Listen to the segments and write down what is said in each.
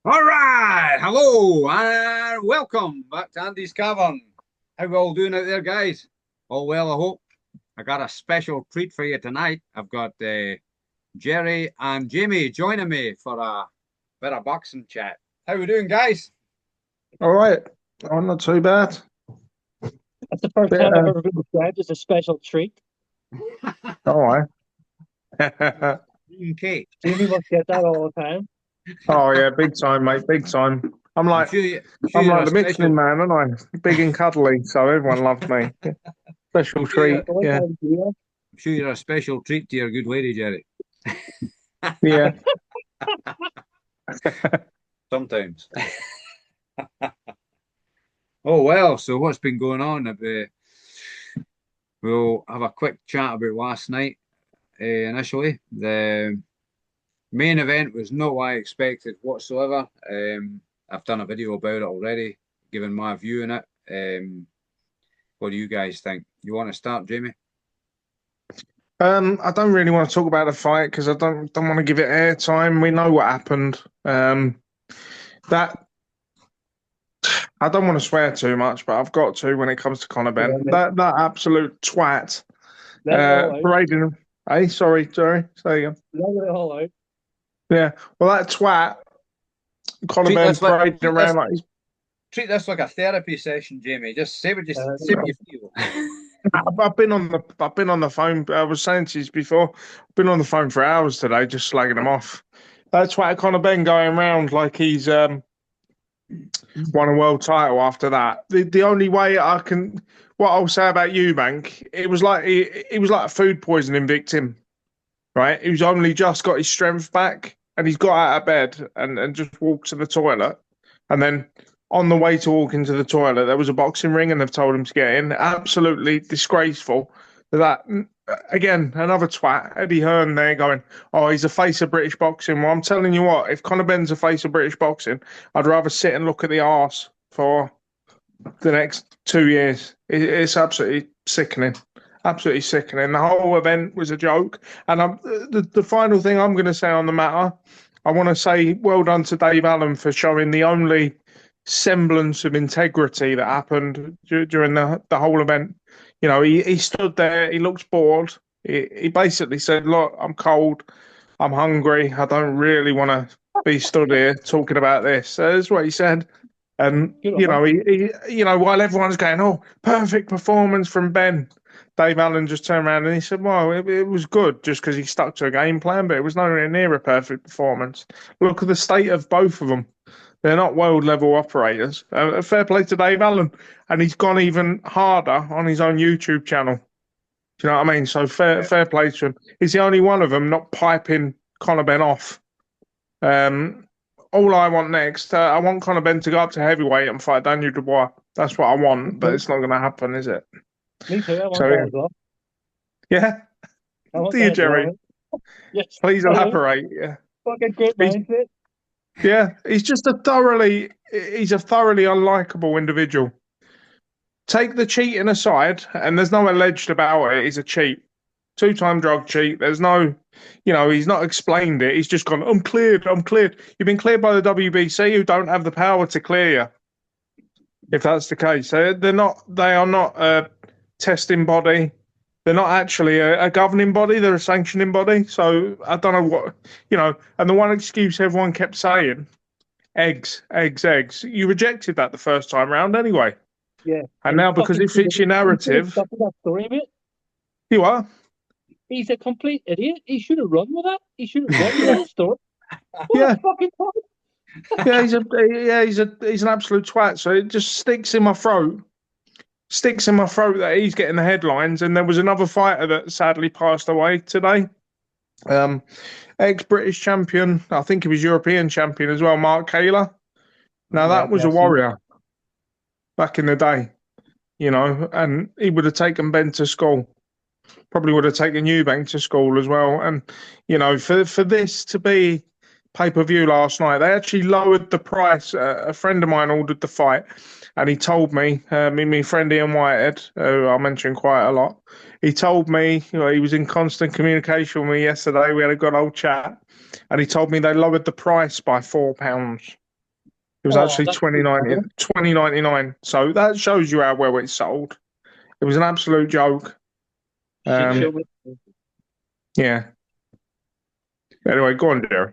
All right, hello and welcome back to Andy's Cavern. How we all doing out there, guys? All well, I hope. I got a special treat for you tonight. I've got Gerry and Jaimie joining me for a bit of boxing chat. How we doing, guys? All right. Oh, not too bad. That's the first Bit, time I've ever been described as a special treat. all right. Okay. Jamie must get that all the time. Oh yeah, big time, mate. Big time. I'm I'm like sure I'm sure I'm you're like a the Michelin special. man, aren't I? Big and cuddly, so everyone loves me. I'm Special sure you're, treat. I'm The only Yeah, time you sure you're a special treat to your good lady, Gerry. yeah. Sometimes. Oh well. So what's been going on? We'll have a quick chat about last night. Initially. The main event was not what I expected whatsoever. I've done a video about it already, given my view on it. What do you guys think? You want to start, Jaimie? I don't really want to talk about the fight because I don't want to give it airtime. We know what happened. That I don't want to swear too much, but I've got to when it comes to Conor yeah, Benn. That absolute twat let it all out. parading. Hey, sorry. Say again. Let it all out. Yeah. Well, that twat Conor Treat Benn this like parading treat around this like he's. treat this like a therapy session, Jaimie. Just say what Uh, you feel. I've been on the phone. I was saying to you before. I've been on the phone for hours today, just slagging him off. That's why Conor Benn going around like he's won a world title after that. The only way I can, what I'll say about Eubank, it was like he was like a food poisoning victim, right? He's only just got his strength back, and he's got out of bed and just walked to the toilet, and then on the way to walk into the toilet, there was a boxing ring, and they've told him to get in. Absolutely disgraceful. That again, another twat, Eddie Hearn there going, oh, he's a face of British boxing. Well, I'm telling you what, if Conor Benn's a face of British boxing, I'd rather sit and look at the arse for the next 2 years. It's absolutely sickening. Absolutely sickening. The whole event was a joke. And the final thing I'm going to say on the matter, I want to say well done to Dave Allen for showing the only semblance of integrity that happened during the whole event. You know, he stood there, he looked bored. He basically said, look, I'm cold, I'm hungry, I don't really want to be stood here talking about this. That's what he said. And Good on him. while everyone's going, "Oh, perfect performance from Benn," Dave Allen just turned around and he said, "Well, it was good just because he stuck to a game plan, but it was nowhere near a perfect performance. Look at the state of both of them. They're not world level operators. Fair play to Dave Allen, and he's gone even harder on his own YouTube channel. Do you know what I mean? So fair play to him. He's the only one of them not piping Conor Benn off. Um, all I want next, I want Conor Benn to go up to heavyweight and fight Daniel Dubois. That's what I want, but Me it's not going to happen, is it? me too. I want So that yeah, as well. yeah. I want Do you, that as well, Jerry? mate. Yes, Please I do. elaborate. Yeah, Fucking great he's mindset. he's a thoroughly unlikable individual. Take the cheating aside, and there's no alleged about it. He's a cheat, two-time drug cheat. There's no, he's not explained it. He's just gone, I'm cleared, I'm cleared. You've been cleared by the WBC, who don't have the power to clear you. If that's the case. They are not a testing body. They're not actually a governing body. They're a sanctioning body. So I don't know and the one excuse everyone kept saying, eggs, eggs, eggs. You rejected that the first time round anyway. Yeah, And and now because it fits your he should have narrative, stuck with that story, mate. you are. He's a complete idiot. He should have run with that. He should have run with Yeah, that story. What yeah. a fucking fuck. He's an absolute twat. So it just sticks in my throat that he's getting the headlines. And there was another fighter that sadly passed away today. Um, Ex-British champion, I think he was European champion as well, Mark Taylor. Now Yeah, that was a yeah, see. warrior back in the day, and he would have taken Ben to school. Probably would have taken Eubank to school as well. And for this to be pay-per-view last night, they actually lowered the price. A friend of mine ordered the fight, and he told me, my friend Ian Whitehead, who I mention quite a lot, he told me, he was in constant communication with me yesterday. We had a good old chat, and he told me they lowered the price by £4. It was Oh, actually that's 2099. So that shows you how well it sold. It was an absolute joke. shit show. Yeah. Anyway, go on, Jerry.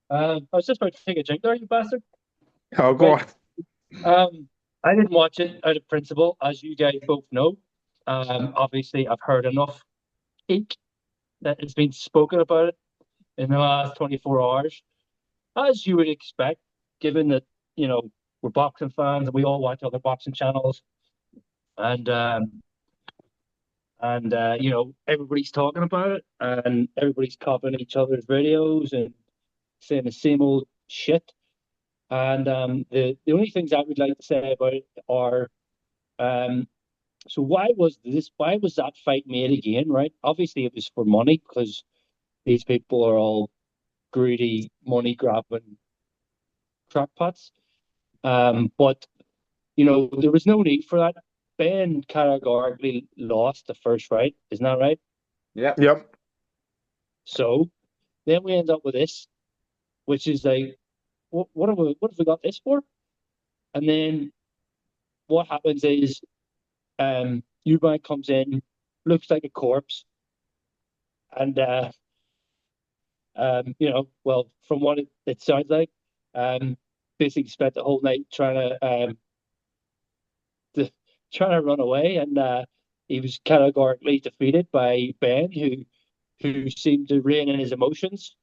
I was just about to take a drink there, you bastard. Oh, go Right. on. I didn't watch it out of principle, as you guys both know. Obviously, I've heard enough ink that has been spoken about it in the last 24 hours, as you would expect, given that, we're boxing fans and we all watch other boxing channels, and everybody's talking about it and everybody's copying each other's videos and saying the same old shit. And the only things I would like to say about it are, um, so why was that fight made again, right? Obviously it was for money because these people are all greedy, money grabbing crackpots. But there was no need for that. Ben categorically lost the first fight, isn't that right? Yeah. Yep. So then we end up with this, which is like, what have we got this for? And then what happens is, Eubank comes in, looks like a corpse, and well, from what it sounds like, um, basically spent the whole night to, trying to run away, and he was categorically defeated by Ben, who seemed to rein in his emotions,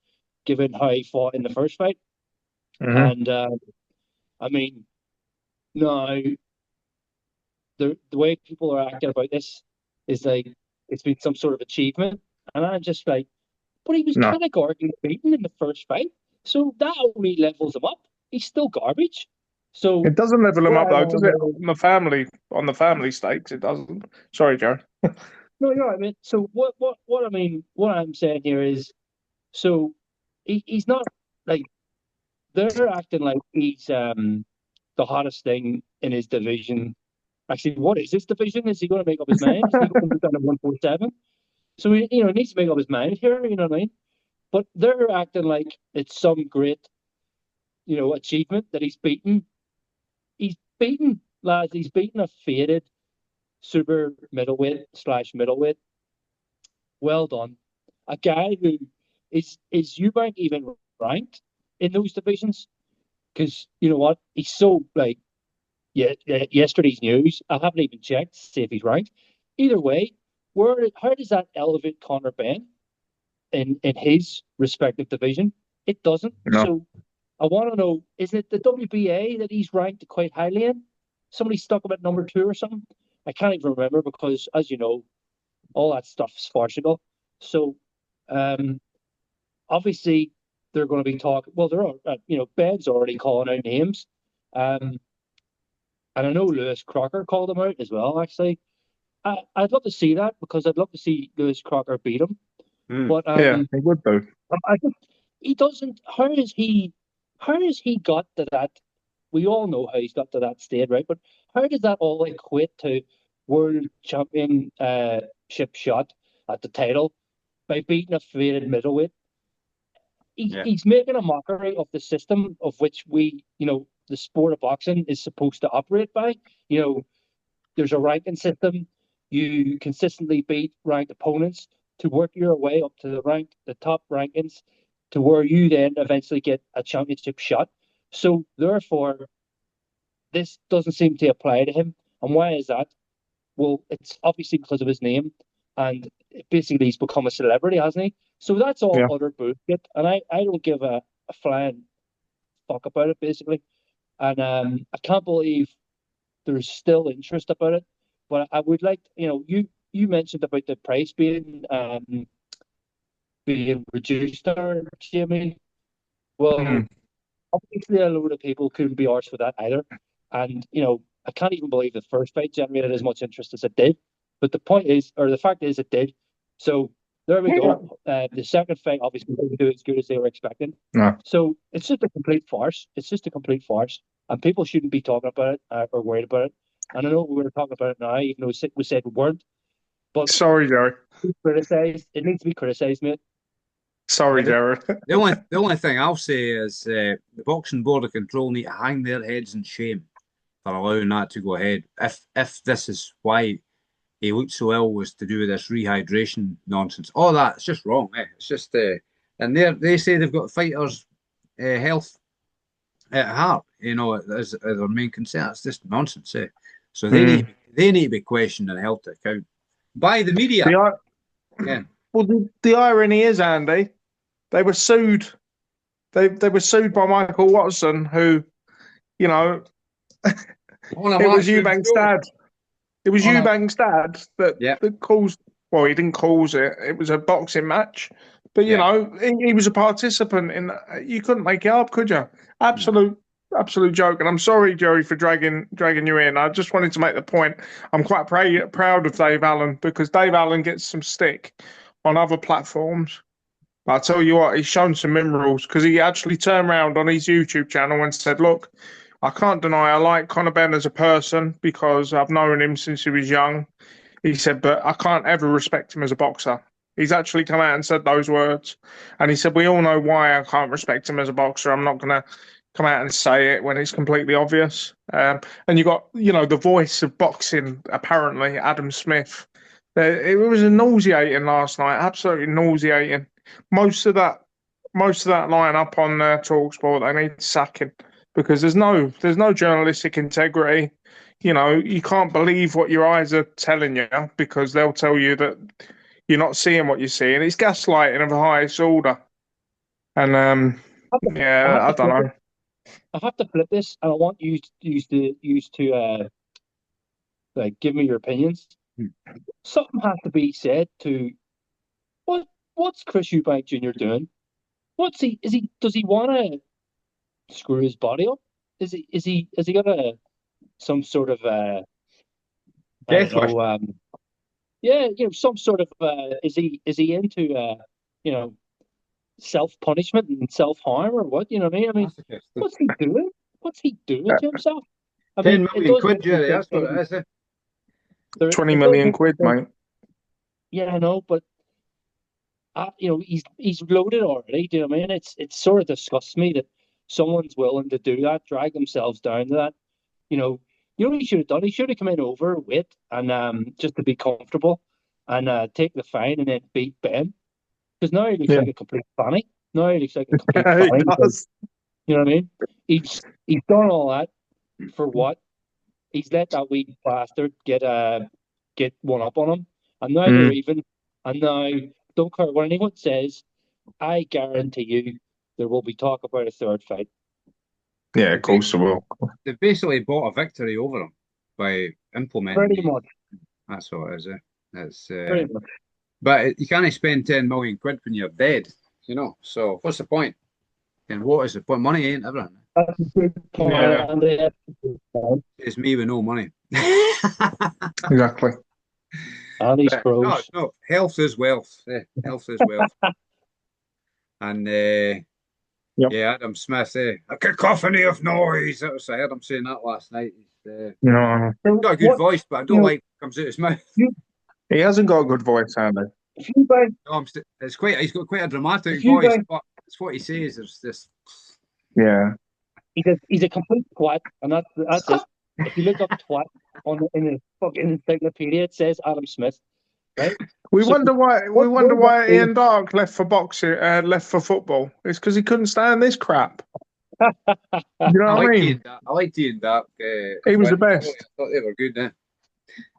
given how he fought in the first fight. Mm-hmm. And I mean, no, the way people are acting about this is like it's been some sort of achievement, and I'm just like, but he was No. categorically beaten in the first fight, so that only levels him up. He's still garbage. So It doesn't level them what up I though, does want to it? know, On the family stakes, it doesn't. Sorry, Jerry. no, you're right, I mean, so what I'm saying here is, so he's not like they're acting like he's the hottest thing in his division. Actually, what is this division? Is he going to make up his mind? Is he going to be down to 147? So he needs to make up his mind here. You know what I mean? But they're acting like it's some great, achievement that he's beaten. He's beaten, lads. He's beaten a faded super middleweight slash middleweight. Well done. A guy who is Eubank even ranked in those divisions? Because you know what? He's so like, yeah, yesterday's news. I haven't even checked to see if he's ranked. Either way, how does that elevate Conor Benn in his respective division? It doesn't. No. So I want to know: is it the WBA that he's ranked quite highly in? Somebody stuck him at number 2 or something. I can't even remember because, as you know, all that stuff is farcical. So, um, obviously, they're going to be talking. Well, Ben's already calling out names. Um, and I know Lewis Crocker called him out as well, actually. I'd love to see that because I'd love to see Lewis Crocker beat him. But Yeah, he would do. I think he doesn't. How is he? How has he got to that? We all know how he's got to that state, right? But how does that all equate to world championship shot at the title by beating a faded middleweight? Yeah. He's making a mockery of the system of which the sport of boxing is supposed to operate by. There's a ranking system. You consistently beat ranked opponents to work your way up to the top rankings, to where you then eventually get a championship shot. So therefore, this doesn't seem to apply to him. And why is that? Well, it's obviously because of his name, and basically he's become a celebrity, hasn't he? So that's all Yeah. utter bullshit, and I don't give a flying fuck about it, basically. And I can't believe there's still interest about it. But I would like, you mentioned about the price being reduced there, Jamie. Well, Mm. obviously a load of people couldn't be arsed with that either. And, I can't even believe the first fight generated as much interest as it did. But the point is, or the fact is, it did. So there we go. The second fight obviously didn't do as good as they were expecting. No. So it's just a complete farce. It's just a complete farce. And people shouldn't be talking about it or worried about it. And I know we were talking about it now, even though we said we weren't. But Sorry, Jerry. criticized. It needs to be criticized, mate. Sorry, The Jared. only thing I'll say is the Boxing Board of Control need to hang their heads in shame for allowing that to go ahead. If this is why he looked so ill was to do with this rehydration nonsense, all that it's just wrong. It's just and they say they've got fighters' health at heart, as their main concern. It's just nonsense. So they need to be questioned and held to account by the media. Yeah. Well, the irony is, Andy, they were sued. They were sued by Michael Watson, who, it was Eubank's dad. It was Eubank's dad that caused. Well, he didn't cause it. It was a boxing match, but he was a participant in. You couldn't make it up, could you? Absolute joke. And I'm sorry, Jerry, for dragging you in. I just wanted to make the point. I'm quite proud of Dave Allen because Dave Allen gets some stick on other platforms. But I tell you what, he's shown some minerals because he actually turned around on his YouTube channel and said, "Look, I can't deny I like Conor Benn as a person because I've known him since he was young." He said, "But I can't ever respect him as a boxer." He's actually come out and said those words. And he said, "We all know why I can't respect him as a boxer. I'm not going to come out and say it when it's completely obvious." And you got, the voice of boxing, apparently, Adam Smith. It was nauseating last night, absolutely nauseating. Most of that lineup on TalkSport, they need sacking because there's no journalistic integrity. You can't believe what your eyes are telling you because they'll tell you that you're not seeing what you're seeing. It's gaslighting of the highest order. And I don't know. I have to flip this, and I want you to give me your opinions. Something has to be said to what's Chris Eubank Jr. doing? Does he want to screw his body up? Has he got some sort of death some sort of is he into self-punishment and self-harm or what? You know what I mean? I mean, what's he doing? What's he doing to himself? 10 million quid, Jerry, that's what it is. 20 million quid, mate. Yeah, I know, but he's loaded already. Do you know what I mean? It sort of disgusts me that someone's willing to do that, drag themselves down to that. What he should have done? He should have come in overweight and just to be comfortable and take the fine and then beat Benn. Because now he looks like a complete fanny. Now he looks like a complete fanny. You know what I mean? He's done all that for what? He's let that wee bastard get one up on him. And now they're even. And now, don't care what anyone says, I guarantee you there will be talk about a third fight. Yeah, of course there will. They basically bought a victory over him by implementing. Pretty much. That's what it is. It's pretty much. But you can't spend 10 million quid when you're dead, So what's the point? And what is the point? Money ain't everything. That's a good point. Yeah. It's me with no money. Exactly. And these pros. No, health is wealth. Health is wealth. And Adam Smith, a cacophony of noise. I heard him saying that last night. He's got a good voice, but I don't like what comes out his mouth. He hasn't got a good voice, Andy. No, he's got quite a dramatic voice, but it's what he says. There's this. Yeah. He's a complete twat, and that's it. If you look up twat in the fucking encyclopedia, it says Adam Smith. Right? We wonder why Ian Darke left for boxing, left for football. It's because he couldn't stand this crap. You know what I mean? I liked Ian Darke. He was the best. I thought they were good.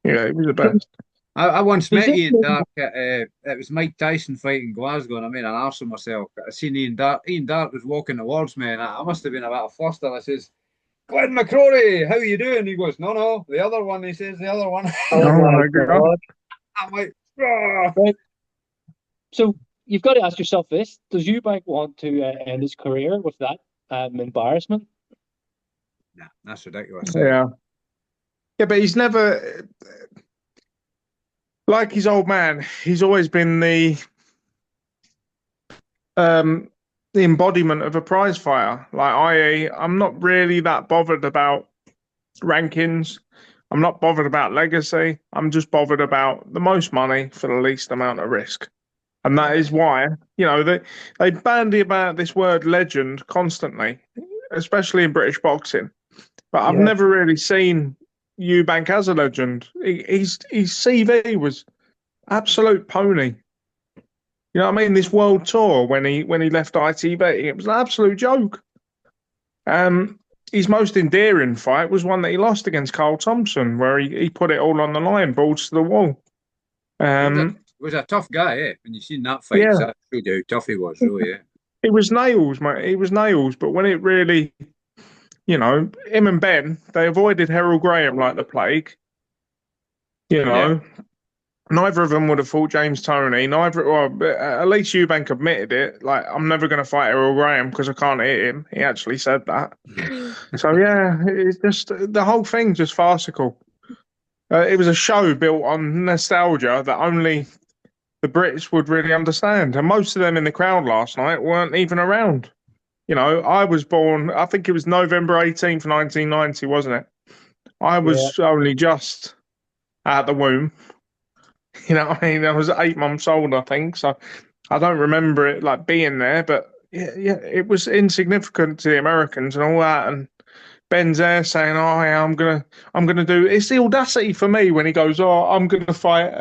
Yeah, he was the best. I once met Ian Darke at it was Mike Tyson fight in Glasgow, and I made an arse of myself. I seen Ian Darke. Ian Darke was walking towards me, and I must have been a bit of fluster. I says, "Glenn McCrory, how you doing?" He goes, "No, the other one." He says, "The other one." Oh my God. I'm like, right. So you've got to ask yourself this: does Eubank want to end his career with that embarrassment? Nah, that's ridiculous. Yeah, but he's never. Like his old man, he's always been the embodiment of a prize fighter. Like I'm not really that bothered about rankings. I'm not bothered about legacy. I'm just bothered about the most money for the least amount of risk. And that is why, they bandy about this word legend constantly, especially in British boxing. But I've Yeah. never really seen Eubank as a legend. His CV was absolute pony. You know what I mean? This world tour when he left ITV, it was an absolute joke. His most endearing fight was one that he lost against Carl Thompson, where he put it all on the line, balls to the wall. Was a tough guy, eh? When you seen that fight, Yeah, that showed you how tough he was, really, eh? it was nails, mate. It was nails. But when it really, him and Benn, they avoided Harold Graham like the plague. You know, neither of them would have fought James Toney. At least Eubank admitted it. Like, I'm never going to fight Harold Graham because I can't hit him. He actually said that. So yeah, it's just the whole thing just farcical. It was a show built on nostalgia that only the Brits would really understand, and most of them in the crowd last night weren't even around. I was born, I think it was November 18th, 1990, wasn't it? I Yeah. was only just out the womb. You know what I mean? I was 8 months old, I think, so I don't remember it like being there, but yeah, it was insignificant to the Americans and all that. And Benn's there saying, "Oh, yeah, I'm gonna do." It's the audacity for me when he goes, "Oh, I'm gonna fight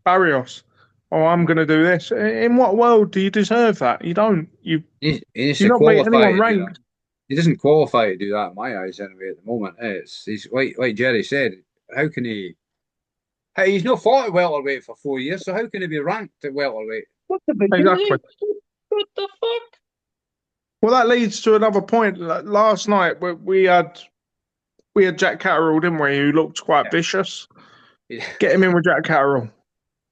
Barrios." Oh, I'm going to do this. In what world do you deserve that? You don't. He needs You're to not beating qualify anyone to do that. ranked. He doesn't qualify to do that in my eyes anyway at the moment. He's like Jerry said, how can he? Hey, he's not fought at welterweight for 4 years, so how can he be ranked at welterweight? What the big Exactly. What the fuck? Well, that leads to another point. Last night we had Jack Catterall, didn't we? Who looked quite vicious. Get him in with Jack Catterall.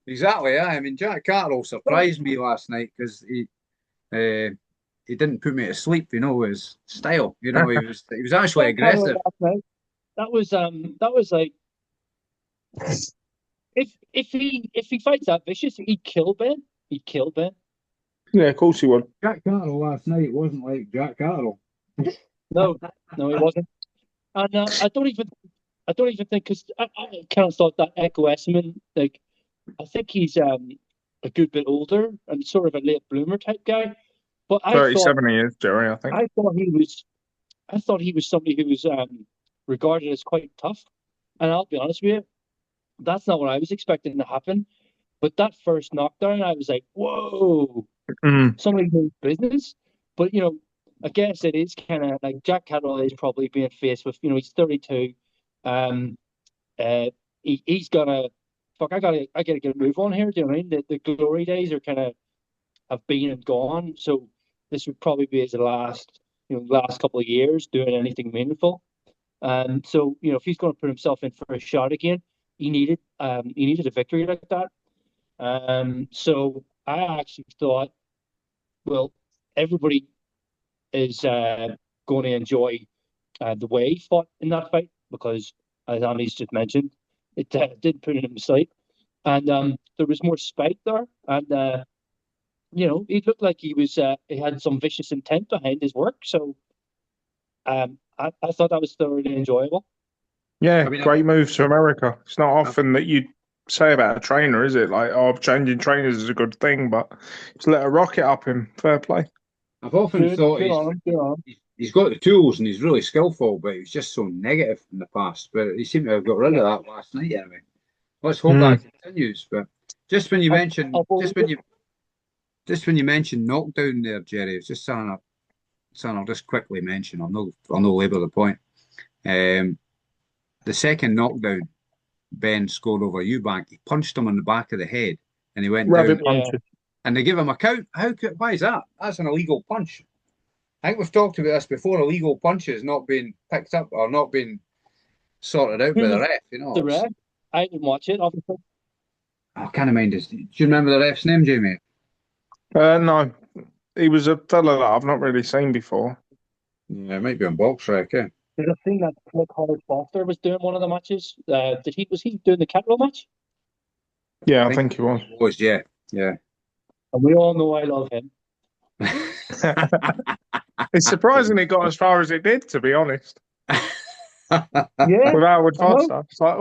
Exactly. Yeah. I mean, Jack Catterall surprised me last night because he didn't put me to sleep. With his style. He was actually aggressive. That was like if he fights that vicious, he'd kill Ben. He'd kill Ben. Yeah, of course he would. Jack Catterall last night wasn't like Jack Catterall. No, he wasn't. And I don't even think because I kind of thought that Echo Esserman, like, I think he's a good bit older and sort of a late bloomer type guy. But 37 he is, Jerry, I think. I thought he was somebody who was regarded as quite tough. And I'll be honest with you, that's not what I was expecting to happen. But that first knockdown, I was like, whoa, somebody knows business. But I guess it is kind of like Jack Catterall is probably being faced with, he's 32. He's gonna I gotta get a move on here. Do you know what I mean? The glory days are kind of have been and gone. So this would probably be his last couple of years doing anything meaningful. So if he's going to put himself in for a shot again, he needed a victory like that. So I actually thought, well, everybody is going to enjoy the way he fought in that fight because, as Andy's just mentioned, it didn't put him to sleep, and there was more spite there, and he looked like he had some vicious intent behind his work. So I thought that was thoroughly enjoyable. Yeah, great move to America. It's not often that you say about a trainer, is it? Like, oh, changing trainers is a good thing, but just let a rocket up him. Fair play. I've often thought he's got the tools and he's really skillful, but he's just so negative in the past. But he seemed to have got rid of that last night anyway. Let's hope that continues. But just when you mentioned knockdown there, Jerry, it's just something I'll just quickly mention. I'll no labour the point. The second knockdown, Ben scored over Eubank. He punched him on the back of the head, and he went Rabbit down. punches. And they give him a count. Why is that? That's an illegal punch. I think we've talked about this before. Illegal punches not being picked up or not being sorted out by the ref. The ref. I didn't watch it. Obviously. I can't mind this. Do you remember the ref's name, Jaimie? No, he was a fella that I've not really seen before. Yeah, it might be on BoxRec. Yeah. There's a thing that Conor Foster was doing one of the matches. Was he doing the Catterall match? Yeah, I think he was. Yeah. And we all know I love him. It's surprising it got as far as it did, to be honest. Yeah. With Howard Foster. It's like,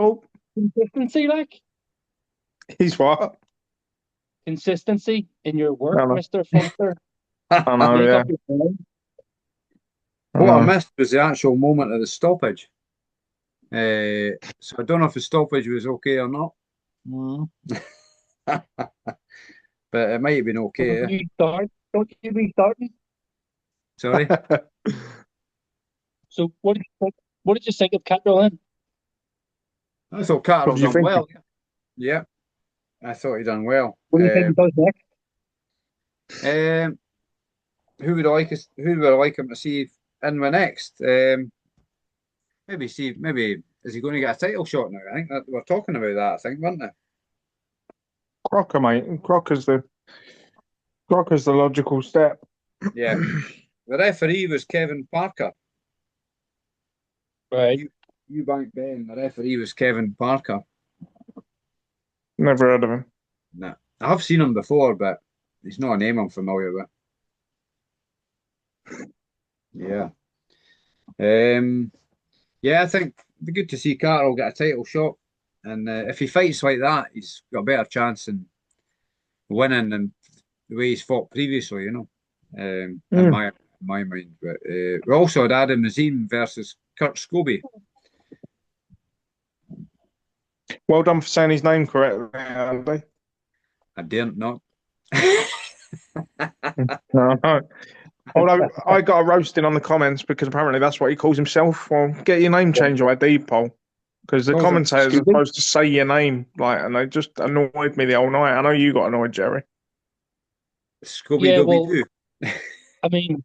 consistency, like. He's what? consistency in your work, I know. Mr. Funker. I know, Make yeah. up your mind. What I missed was the actual moment of the stoppage. So I don't know if the stoppage was okay or not. But it might have been okay. Don't you start? Don't you be starting? Sorry. So what did you think? What did you think of Catterall then? I thought What Catterall do you done think? well. Yeah, I thought he done well. What do you think he does next? Who would I like? Who would I like him to see in the next? Maybe is he going to get a title shot now? I think that we're talking about that. I think, weren't they? Crocker, mate. Crocker's the logical step. Yeah. The referee was Kevin Parker. Right. Eubank Benn. The referee was Kevin Parker. Never heard of him. No, I have seen him before, but he's not a name I'm familiar with. Yeah. Yeah, I think it'd be good to see Catterall get a title shot, and if he fights like that, he's got a better chance in winning than the way he's fought previously. In my mind. But we also had Azim versus Kurt Scobie. Well done for saying his name correctly, Andy. I daren't not. No. Although I got a roasting on the comments because apparently that's what he calls himself. Well, get your name changed by Deepole. Because the commentators are supposed to say your name, and they just annoyed me the whole night. I know you got annoyed, Jerry. Scooby-Dooby-Doo. I mean,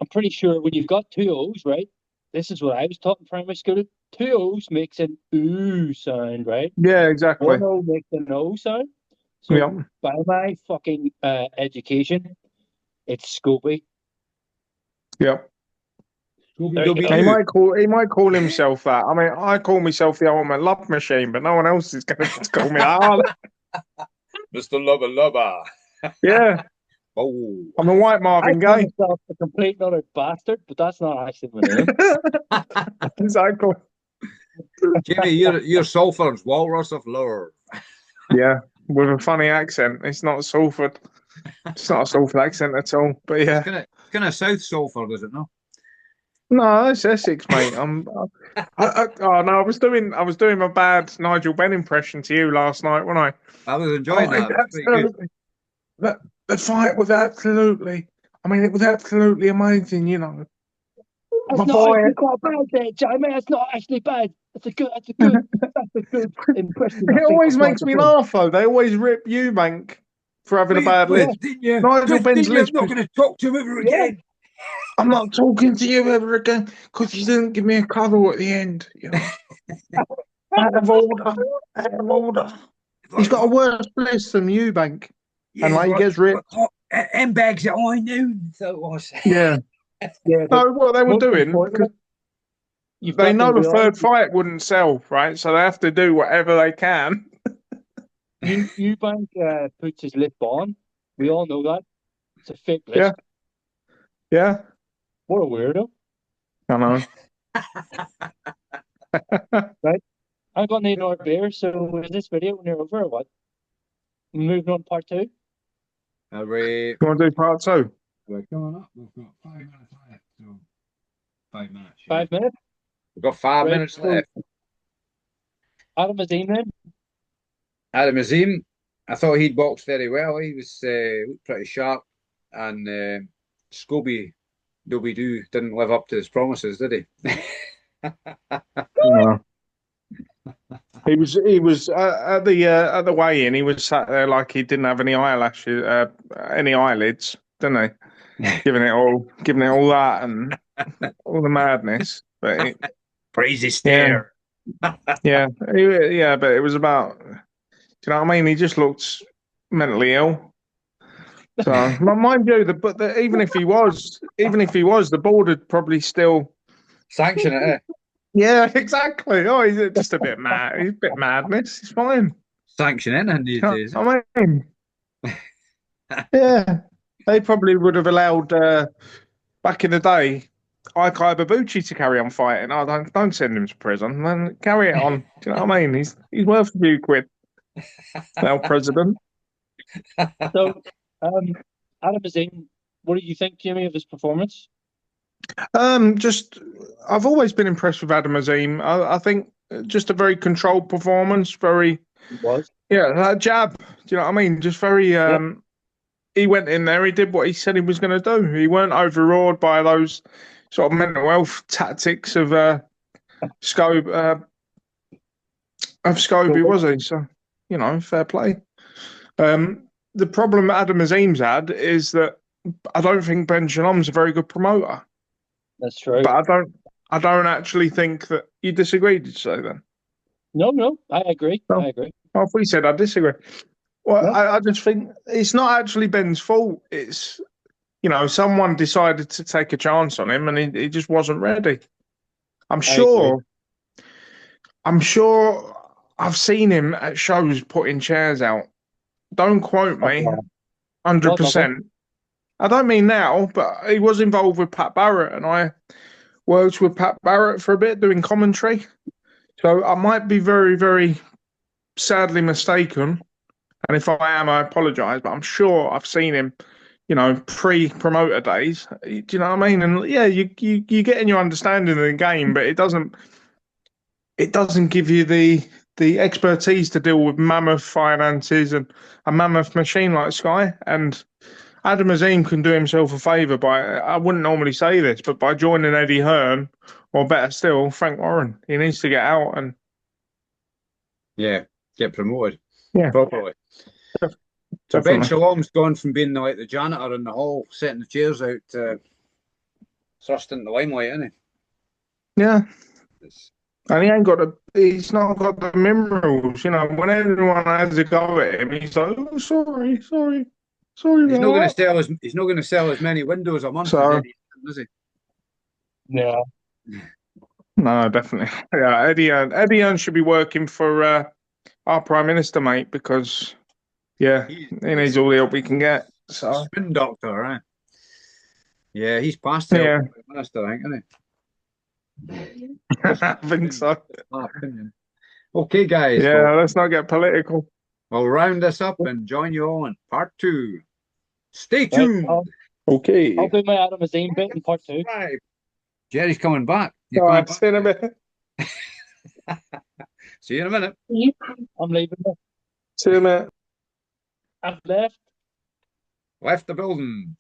I'm pretty sure when you've got two O's, right? This is what I was taught in primary school. Two O's makes an ooh sound, right? Yeah, exactly. One O makes an O sound. So by my fucking education, it's Scooby. Yep. He might call himself that. I mean, I call myself the ultimate love machine, but no one else is going to call me that. Mr. Lubba Lubba. Yeah. Oh, I'm a white Marvin Gaye. I call myself a complete other bastard, but that's not actually my name. Exactly. Jimmy, you're Salford's Walrus of Lure. Yeah, with a funny accent. It's not Salford. It's not a Salford accent at all. But yeah, it's kind of South Salford, is it not? No, it's Essex, mate. Oh no, I was doing my bad Nigel Benn impression to you last night, wasn't I? I was enjoying that. Absolutely. The fight was absolutely. I mean, it was absolutely amazing. That's not actually quite bad, there, Jaimie. That's not actually bad. That's a good impression. It always makes me laugh, though. They always rip Eubank for having a bad list. Nigel Benn's list. I'm not going to talk to him ever again. I'm not talking to you ever again because you didn't give me a cuddle at the end. Out of order. He's got a worse list than Eubank. Yeah, and he gets ripped. And bags at high noon, so it was. Yeah. So what they were doing, because they know the third fight wouldn't sell, right? So they have to do whatever they can. Eubank puts his lip on. We all know that. It's a fake list. Yeah. What a weirdo. I know. Right? I've got an hour beer, so is this video when you're over or what? Moving on to part 2. You want to do part 2? We're coming up. We've got 5 minutes left. So 5 minutes. 5 minutes? We've got 5 minutes left. Adam Azim then? Adam Azim, I thought he'd boxed very well. He was pretty sharp. And Scooby-Dooby-Doo didn't live up to his promises, did he? No. He was at the weigh-in. He was sat there like he didn't have any eyelashes, any eyelids, didn't he? giving it all that and all the madness. But crazy stare. Yeah, but it was about. Do you know what I mean? He just looked mentally ill. So, mind you, even if he was, the board would probably still sanction it. Eh? Yeah, exactly. Oh, he's just a bit mad. He's a bit madness. He's fine. Sanctioning in these days. I mean, yeah, they probably would have allowed back in the day Ike Ibebuchi to carry on fighting. Oh, don't send him to prison. Then carry it on. Do you know what I mean? He's worth a few quid. Now, president. So, Adam Azim, what do you think, Jimmy, of his performance? Just I've always been impressed with Adam Azim. I think just a very controlled performance, very He was. yeah, that jab. Do you know what I mean? Just very Yeah. he went in there, he did what he said he was going to do. He weren't overawed by those sort of mental health tactics of Scobie, was he? So, you know, fair play. The problem Adam Azim's had is that I don't think Ben Shalom's a very good promoter. That's true. But I don't actually think that you disagree, did you say then? No, I agree. No. I agree. I thought you said I disagree. Well, No. I just think it's not actually Ben's fault. It's, you know, someone decided to take a chance on him and he just wasn't ready. I'm sure I've seen him at shows putting chairs out. Don't quote me, 100%. I don't mean now, but he was involved with Pat Barrett, and I worked with Pat Barrett for a bit doing commentary. So I might be very, very sadly mistaken. And if I am, I apologise, but I'm sure I've seen him, you know, pre-promoter days. Do you know what I mean? And yeah, you get in your understanding of the game, but it doesn't give you the expertise to deal with mammoth finances and a mammoth machine like Sky. And Adam Azim can do himself a favour by, I wouldn't normally say this, but by joining Eddie Hearn, or better still, Frank Warren. He needs to get out and get promoted yeah, properly. So Ben definitely. Shalom's gone from being like the janitor in the hall, setting the chairs out, to thrust into the limelight, isn't he? Yeah. It's, And he's not got the minerals, you know. When everyone has a go at him, he's like, "Oh, sorry he's not going to about sell as he's not going to sell as many windows a month as So Eddie, is he? Yeah. no, definitely, yeah. Eddie Hearn should be working for our Prime Minister, mate, because yeah, he needs all the help he can get. So spin doctor, right? Yeah, he's past yeah, help minister, I think, isn't he? I think so. My opinion. Okay, guys. Yeah, let's not get political. We'll round this up and join you all in part 2. Stay Right. tuned. Okay. I'll do my Adam Azim bit in part 2. Right. Jerry's coming back. All right, see you in a bit. See you in a minute. I'm leaving. See you in a minute. I've left. Left the building.